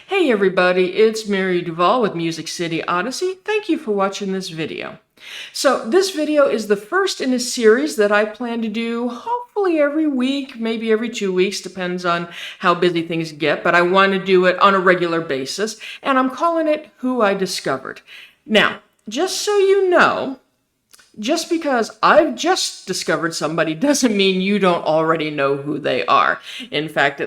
Hey everybody, it's Mary Duvall with Music City Odyssey. Thank you for watching this video. So this video is the first in a series that I plan to do hopefully every week, maybe every 2 weeks, depends on how busy things get, but I want to do it on a regular basis, and I'm calling it Who I Discovered. Now, just so you know, just because I've just discovered somebody doesn't mean you don't already know who they are. In fact,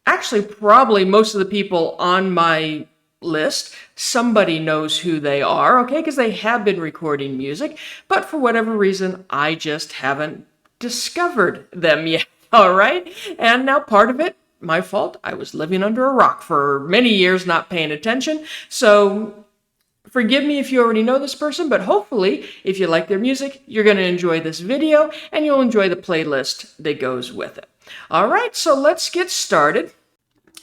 actually, probably most of the people on my list, somebody knows who they are, okay, because they have been recording music, but for whatever reason, I just haven't discovered them yet, all right? And now part of it, my fault, I was living under a rock for many years, not paying attention, so forgive me if you already know this person, but hopefully, if you like their music, you're going to enjoy this video, and you'll enjoy the playlist that goes with it. All right, so let's get started.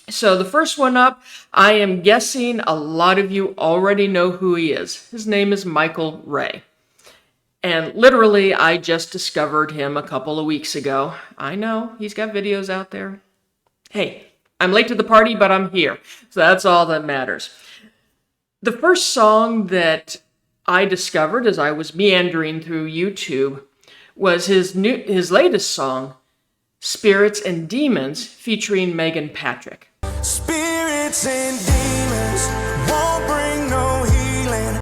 So the first one up, I am guessing a lot of you already know who he is. His name is Michael Ray. And literally, I just discovered him a couple of weeks ago. I know, he's got videos out there. Hey, I'm late to the party, but I'm here. So that's all that matters. The first song that I discovered as I was meandering through YouTube was his latest song, Spirits and Demons, featuring Megan Patrick. Spirits and demons won't bring no healing.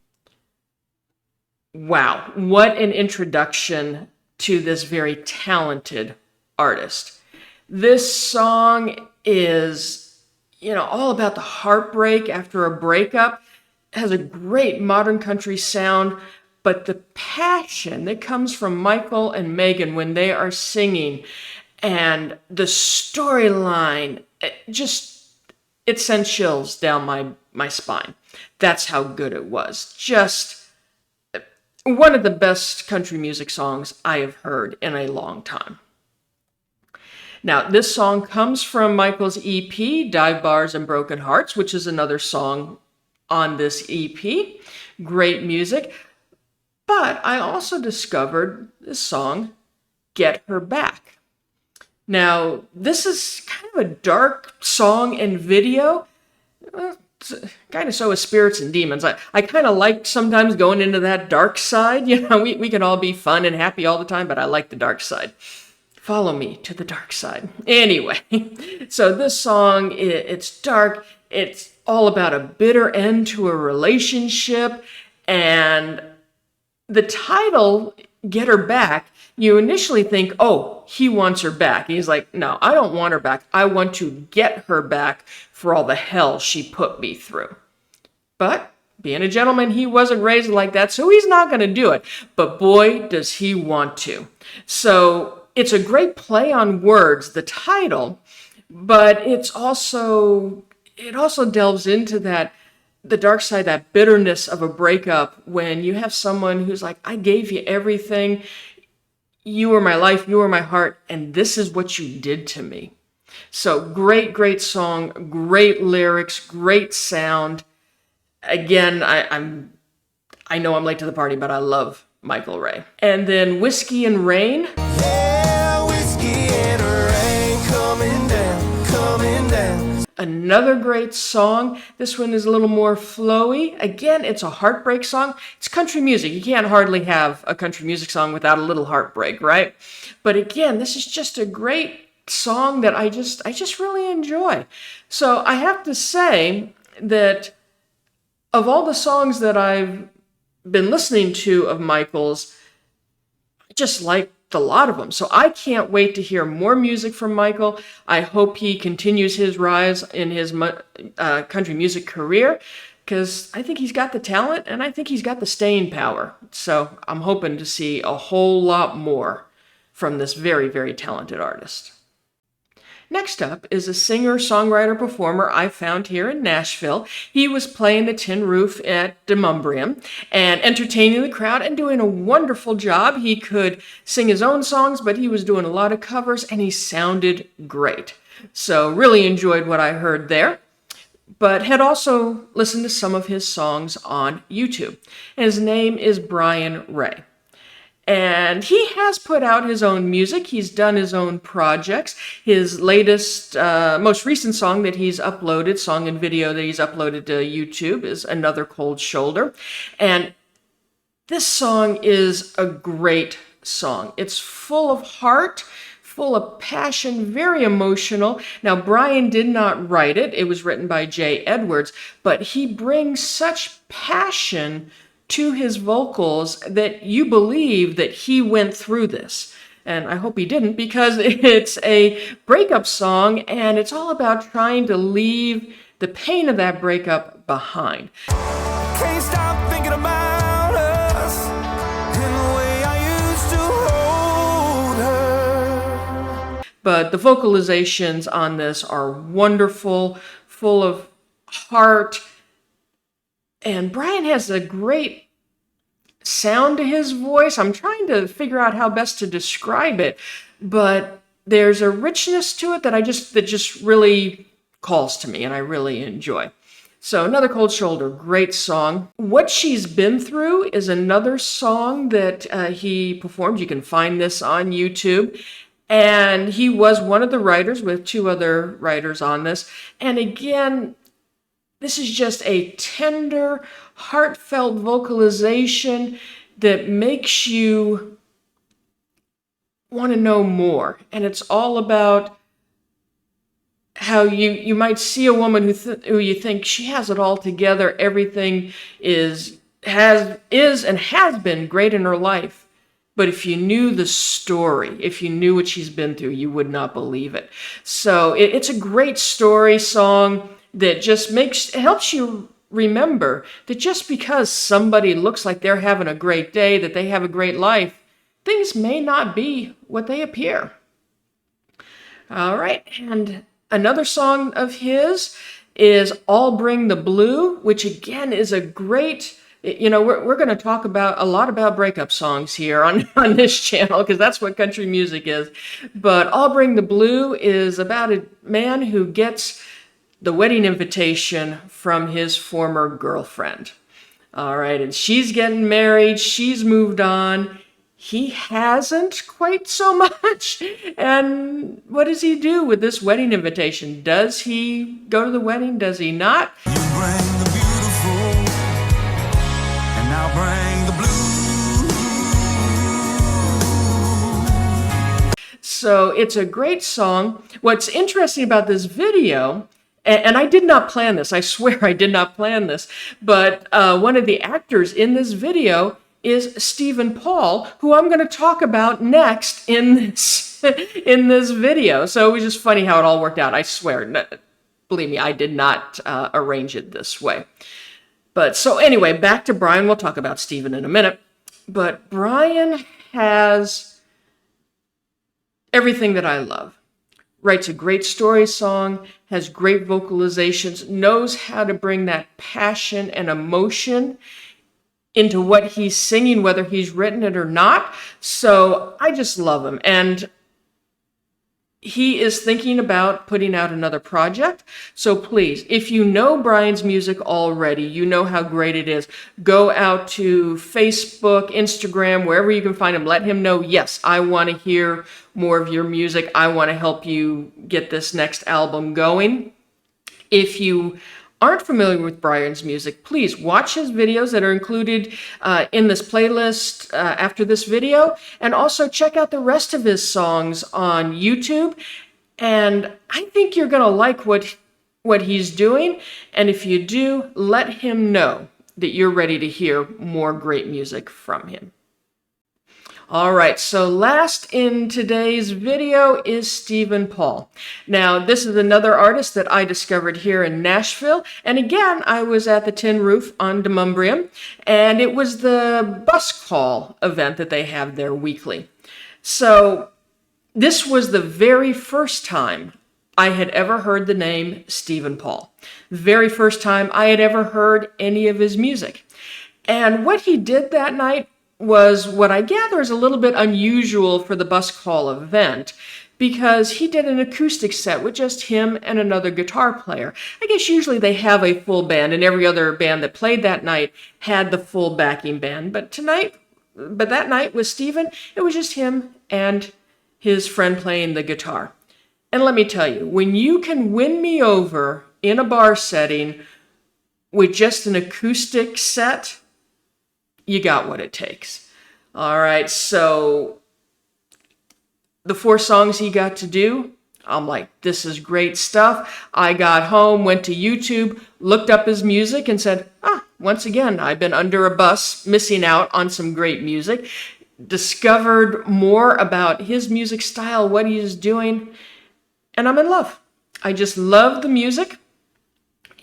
Wow, what an introduction to this very talented artist. This song is, all about the heartbreak after a breakup. It has a great modern country sound, but the passion that comes from Michael and Megan when they are singing and the storyline, it sent chills down my spine. That's how good it was. Just one of the best country music songs I have heard in a long time. Now, this song comes from Michael's EP, Dive Bars and Broken Hearts, which is another song on this EP. Great music. But I also discovered this song, Get Her Back. Now, this is kind of a dark song and video, kind of so is Spirits and Demons. I kind of like sometimes going into that dark side. We can all be fun and happy all the time, but I like the dark side. Follow me to the dark side. Anyway, so this song, it's dark. It's all about a bitter end to a relationship, and the title, Get Her Back, you initially think, oh, he wants her back. And he's like, no, I don't want her back. I want to get her back for all the hell she put me through. But being a gentleman, he wasn't raised like that, so he's not going to do it. But boy, does he want to. So it's a great play on words, the title, but it also delves into the dark side, that bitterness of a breakup when you have someone who's like, I gave you everything. You were my life, you were my heart, and this is what you did to me. So great, great song, great lyrics, great sound. Again, I know I'm late to the party, but I love Michael Ray. And then Whiskey and Rain. Yeah, whiskey and rain coming down, coming down. Another great song. This one is a little more flowy. Again, it's a heartbreak song. It's country music. You can't hardly have a country music song without a little heartbreak, right? But again, this is just a great song that I just really enjoy. So I have to say that of all the songs that I've been listening to of Michael's, I just like a lot of them. So I can't wait to hear more music from Michael. I hope he continues his rise in his country music career, because I think he's got the talent and I think he's got the staying power. So I'm hoping to see a whole lot more from this very, very talented artist. Next up is a singer, songwriter, performer I found here in Nashville. He was playing the Tin Roof at Demumbrium and entertaining the crowd and doing a wonderful job. He could sing his own songs, but he was doing a lot of covers and he sounded great. So really enjoyed what I heard there, but had also listened to some of his songs on YouTube. And his name is Brian Ray. And he has put out his own music. He's done his own projects. His latest, most recent song that he's uploaded, song and video that he's uploaded to YouTube, is Another Cold Shoulder. And this song is a great song. It's full of heart, full of passion, very emotional. Now, Brian did not write it. It was written by Jay Edwards, but he brings such passion to his vocals that you believe that he went through this. And I hope he didn't, because it's a breakup song and it's all about trying to leave the pain of that breakup behind. Can't stop thinking about us and the way I used to hold her. But the vocalizations on this are wonderful, full of heart. And Brian has a great sound to his voice. I'm trying to figure out how best to describe it, but there's a richness to it that just really calls to me and I really enjoy. So Another Cold Shoulder, great song. What She's Been Through is another song that he performed. You can find this on YouTube. And he was one of the writers with two other writers on this. And again, this is just a tender, heartfelt vocalization that makes you want to know more. And it's all about how you might see a woman who you think she has it all together, everything is and has been great in her life. But if you knew the story, if you knew what she's been through, you would not believe it. So it's a great story song that just helps you remember that just because somebody looks like they're having a great day, that they have a great life, things may not be what they appear. All right, and another song of his is I'll Bring the Blue, which again is a great, we're going to talk a lot about breakup songs here on this channel, because that's what country music is. But I'll Bring the Blue is about a man who gets the wedding invitation from his former girlfriend. All right, and she's getting married, she's moved on. He hasn't quite so much. And what does he do with this wedding invitation? Does he go to the wedding? Does he not? You bring the beautiful, and I'll bring the blue. So it's a great song. What's interesting about this video, and I did not plan this, I swear I did not plan this, but one of the actors in this video is Stephen Paul, who I'm going to talk about next in this video. So it was just funny how it all worked out. I swear, believe me, I did not arrange it this way. But so anyway, back to Brian. We'll talk about Stephen in a minute. But Brian has everything that I love. Writes a great story song, has great vocalizations, knows how to bring that passion and emotion into what he's singing, whether he's written it or not. So I just love him. And he is thinking about putting out another project. So please, if you know Brian's music already, you know how great it is, go out to Facebook, Instagram, wherever you can find him. Let him know, yes, I want to hear more of your music. I want to help you get this next album going. If you aren't familiar with Brian's music, please watch his videos that are included in this playlist after this video, and also check out the rest of his songs on YouTube. And I think you're going to like what he's doing, and if you do, let him know that you're ready to hear more great music from him. All right, so last in today's video is Stephen Paul. Now, this is another artist that I discovered here in Nashville. And again, I was at the Tin Roof on Demumbrium, and it was the bus call event that they have there weekly. So this was the very first time I had ever heard the name Stephen Paul. Very first time I had ever heard any of his music. And what he did that night was what I gather is a little bit unusual for the bus call event, because he did an acoustic set with just him and another guitar player. I guess usually they have a full band, and every other band that played that night had the full backing band, but tonight But that night with Stephen, it was just him and his friend playing the guitar. And let me tell you, when you can win me over in a bar setting with just an acoustic set, you got what it takes. All right, so the 4 songs he got to do, I'm like, this is great stuff. I got home, went to YouTube, looked up his music, and said, once again, I've been under a bus, missing out on some great music. Discovered more about his music style, what he is doing, and I'm in love. I just love the music.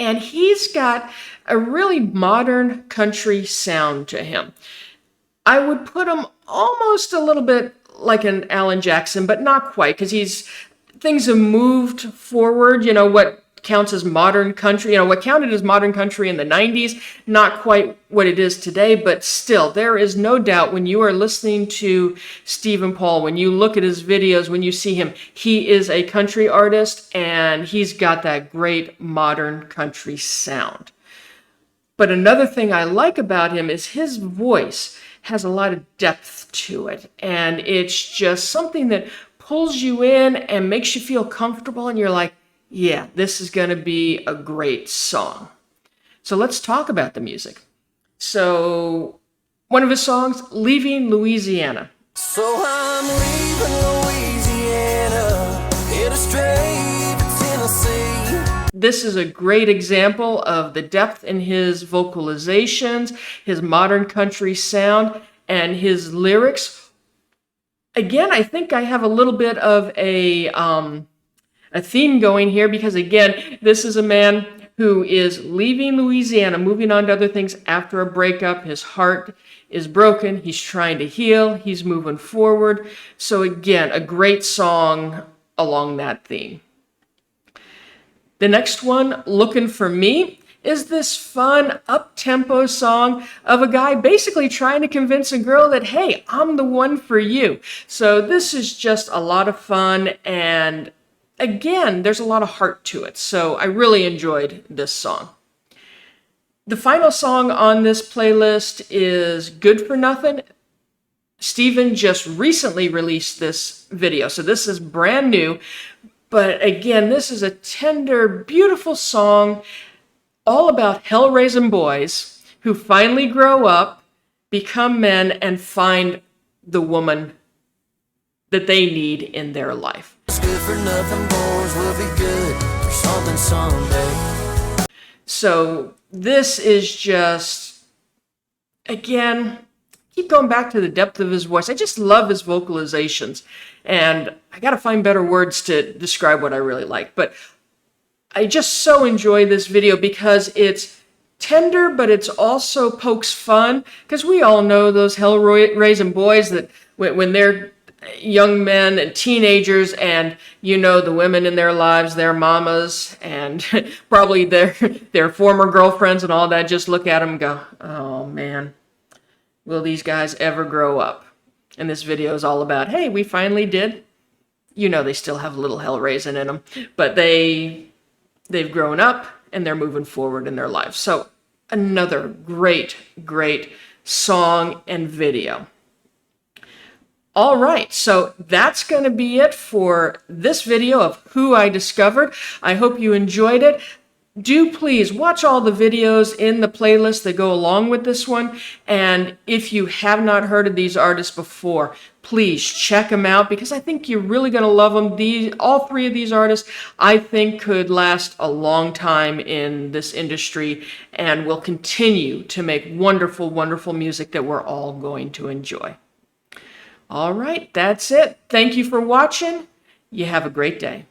And he's got a really modern country sound to him. I would put him almost a little bit like an Alan Jackson, but not quite, because things have moved forward. You know, what counts as modern country, what counted as modern country in the 90s, not quite what it is today, but still, there is no doubt when you are listening to Stephen Paul, when you look at his videos, when you see him, he is a country artist, and he's got that great modern country sound. But another thing I like about him is his voice has a lot of depth to it, and it's just something that pulls you in and makes you feel comfortable, and you're like, yeah, this is going to be a great song. So let's talk about the music. So one of his songs, Leaving Louisiana. So I'm leaving Louisiana, headed straight to Tennessee. This is a great example of the depth in his vocalizations, his modern country sound, and his lyrics. Again, I think I have a little bit of a theme going here, because again, this is a man who is leaving Louisiana, moving on to other things after a breakup. His heart is broken. He's trying to heal. He's moving forward. So again, a great song along that theme. The next one, Looking for Me, is this fun, up-tempo song of a guy basically trying to convince a girl that, hey, I'm the one for you. So this is just a lot of fun, and again, there's a lot of heart to it. So I really enjoyed this song. The final song on this playlist is Good for Nothing. Stephen just recently released this video, so this is brand new. But again, this is a tender, beautiful song all about hell-raising boys who finally grow up, become men, and find the woman that they need in their life. It's good for nothing, boys will be good for something someday. So this is just, again, keep going back to the depth of his voice. I just love his vocalizations, and I got to find better words to describe what I really like. But I just so enjoy this video because it's tender, but it's also pokes fun, because we all know those hell-raising boys that when they're young men and teenagers, and the women in their lives, their mamas, and probably their former girlfriends and all that, just look at them and go, oh man, will these guys ever grow up? And this video is all about, hey, we finally did. They still have a little hell raising in them, but they've grown up and they're moving forward in their lives. So another great, great song and video. All right, so that's going to be it for this video of who I discovered. I hope you enjoyed it. Do please watch all the videos in the playlist that go along with this one. And if you have not heard of these artists before, please check them out, because I think you're really going to love them. All 3 of these artists, I think, could last a long time in this industry and will continue to make wonderful, wonderful music that we're all going to enjoy. All right, that's it. Thank you for watching. You have a great day.